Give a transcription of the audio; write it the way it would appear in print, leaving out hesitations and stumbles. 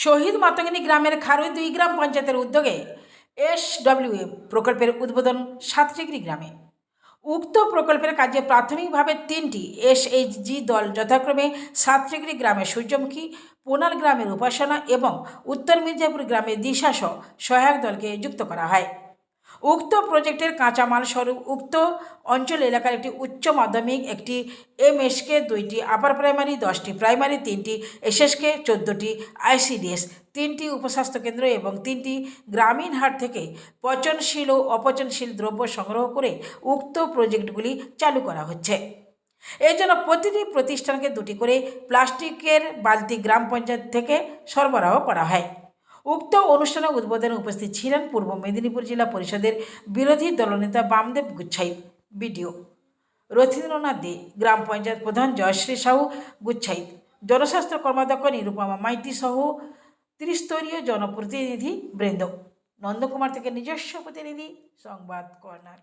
শহীদ মাতঙ্গিনী গ্রামের খারুই 2 গ্রাম পঞ্চায়েতের উদ্যোগে SWA প্রকল্পের উদ্বোধন সাতটিগ্রি গ্রামে। উক্ত প্রকল্পের কাজে প্রাথমিকভাবে 3টি SHG দল যথাক্রমে সাতটিগ্রি গ্রামে সূর্যমুখী, পোনাল গ্রামের উপাসনা এবং উত্তর মির্জাপুর গ্রামের দিশা সহায়ক দলকে যুক্ত করা হয়। উক্ত প্রজেক্টের কাঁচামাল স্বরূপ উক্ত অঞ্চল এলাকার একটি উচ্চ মাধ্যমিক, একটি MSK, 2টি আপার প্রাইমারি, 10টি প্রাইমারি, 3টি SSK, 14টি ICDS, 3টি উপস্বাস্থ্য কেন্দ্র এবং 3টি গ্রামীণ হাট থেকে পচনশীল ও অপচনশীল দ্রব্য সংগ্রহ করে উক্ত প্রজেক্টগুলি চালু করা হচ্ছে। এই জন্য প্রতিটি প্রতিষ্ঠানকে 2টি করে প্লাস্টিকের বালতি গ্রাম পঞ্চায়েত থেকে সরবরাহ করা হয়। উক্ত অনুষ্ঠানে উদ্বোধনে উপস্থিত ছিলেন পূর্ব মেদিনীপুর জেলা পরিষদের বিরোধী দলনেতা বামদেব গুচ্ছাইত, বিডিও রথীন্দ্রনাথ দে, গ্রাম পঞ্চায়েত প্রধান জয়শ্রী সাহু গুচ্ছাইত, জনস্বাস্থ্য কর্মাধ্যক্ষ নিরুপমা মাইতি সহ ত্রিস্তরীয় জনপ্রতিনিধি বৃন্দ। নন্দকুমার থেকে নিজস্ব প্রতিনিধি, সংবাদ কর্নার।